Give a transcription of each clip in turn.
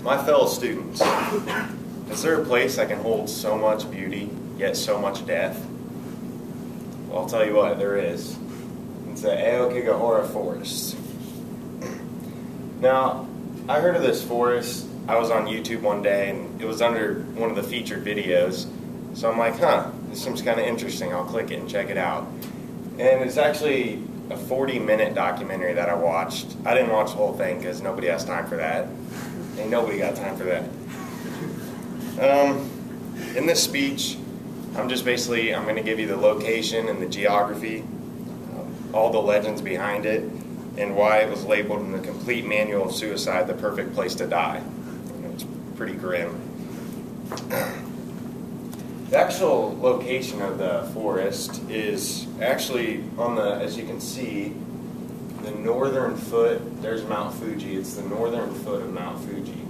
My fellow students, is there a place that can hold so much beauty, yet so much death? Well, I'll tell you what, there is. It's the Aokigahara Forest. Now, I heard of this forest. I was on YouTube one day, and it was under one of the featured videos. So I'm like, this seems kind of interesting. I'll click it and check it out. And it's actually a 40-minute documentary that I watched. I didn't watch the whole thing because nobody has time for that. Ain't nobody got time for that. In this speech, I'm going to give you the location and the geography, all the legends behind it, and why it was labeled in the complete manual of suicide the perfect place to die. It's pretty grim. The actual location of the forest is actually on the, as you can see, the northern foot. There's Mount Fuji. It's the northern foot of Mount Fuji.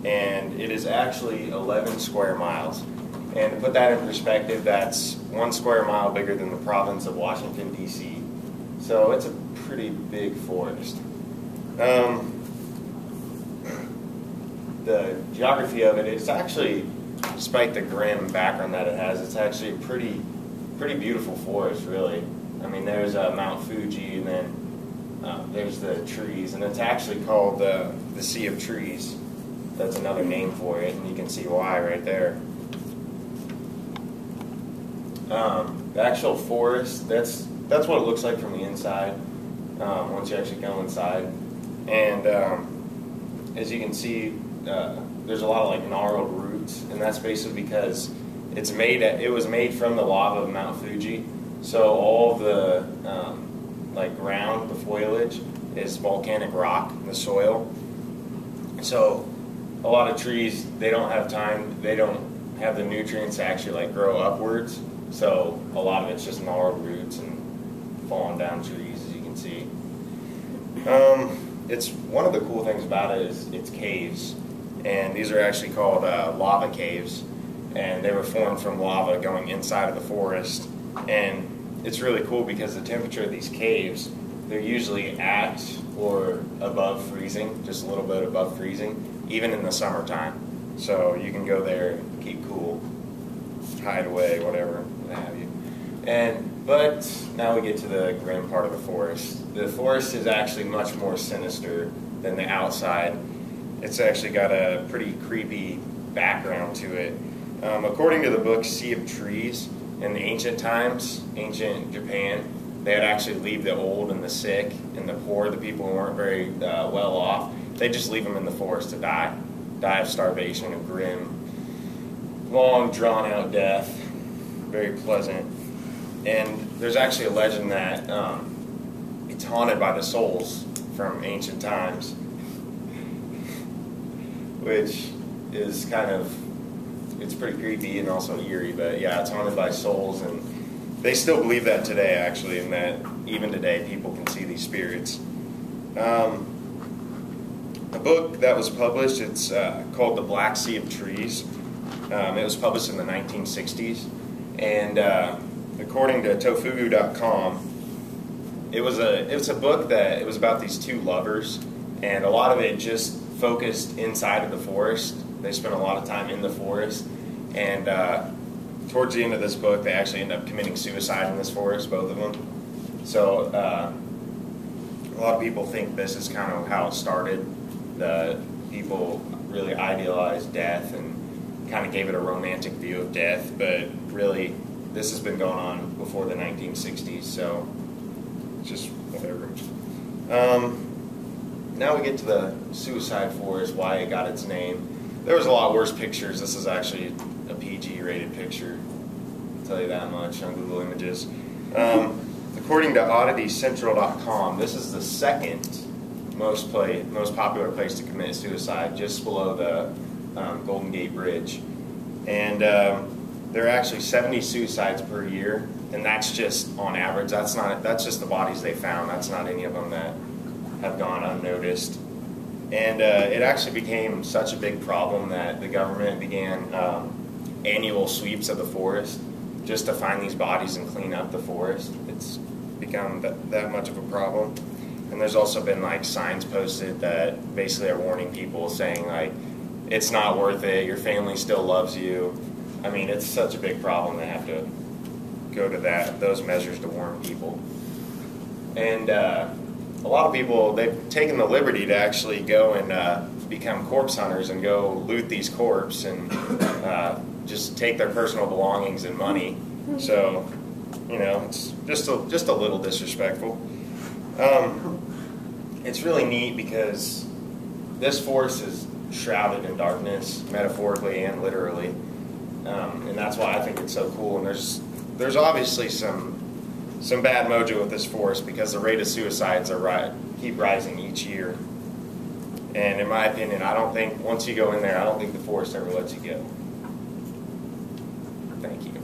And it is actually 11 square miles. And to put that in perspective, that's 1 square mile bigger than the province of Washington, D.C. So it's a pretty big forest. The geography of it is actually, despite the grim background that it has, it's actually a pretty beautiful forest, really. I mean, there's Mount Fuji, and then there's the trees, and it's actually called the Sea of Trees. That's another name for it, and you can see why right there. The actual forest, that's what it looks like from the inside, once you actually go inside. And as you can see, there's a lot of like gnarled roots, and that's basically because it was made from the lava of Mount Fuji. So all of the like ground, the foliage, is volcanic rock, the soil. So a lot of trees, they don't have the nutrients to actually like grow upwards. So a lot of it's just gnarled roots and falling down trees, as you can see. It's one of the cool things about it is it's caves, and these are actually called lava caves, and they were formed from lava going inside of the forest. And it's really cool because the temperature of these caves, they're usually at or above freezing, just a little bit above freezing, even in the summertime. So you can go there and keep cool, hide away, whatever, what have you. But now we get to the grim part of the forest. The forest is actually much more sinister than the outside. It's actually got a pretty creepy background to it. According to the book Sea of Trees, in the ancient times, ancient Japan, they would actually leave the old and the sick and the poor, the people who weren't very well off, they just leave them in the forest to die of starvation, a grim, long, drawn-out death, very pleasant. And there's actually a legend that it's haunted by the souls from ancient times, which is it's pretty creepy and also eerie, but yeah, it's haunted by souls, and they still believe that today, actually, and that even today people can see these spirits. A book that was published, it's called The Black Sea of Trees. It was published in the 1960s, and according to tofugu.com, it was a book that it was about these two lovers, and a lot of it just focused inside of the forest. They spent a lot of time in the forest, and towards the end of this book, they actually end up committing suicide in this forest, both of them. So a lot of people think this is kind of how it started. The people really idealized death and kind of gave it a romantic view of death, but really this has been going on before the 1960s, so it's just whatever. Now we get to the suicide forest, why it got its name. There was a lot worse pictures. This is actually a PG-rated picture, I'll tell you that much, on Google Images. According to odditycentral.com, this is the second most popular place to commit suicide, just below the Golden Gate Bridge. And there are actually 70 suicides per year, and that's just on average. That's just the bodies they found. That's not any of them that have gone unnoticed. And it actually became such a big problem that the government began annual sweeps of the forest just to find these bodies and clean up the forest. It's become that much of a problem. And there's also been like signs posted that basically are warning people, saying like, it's not worth it. Your family still loves you. I mean, it's such a big problem to have to go to those measures to warn people. And a lot of people, they've taken the liberty to actually go and become corpse hunters and go loot these corpses and just take their personal belongings and money. So, you know, it's just a little disrespectful. It's really neat because this forest is shrouded in darkness, metaphorically and literally, and that's why I think it's so cool. And there's obviously some bad mojo with this forest because the rate of suicides keep rising each year. And in my opinion, I don't think once you go in there, I don't think the forest ever lets you go. Thank you.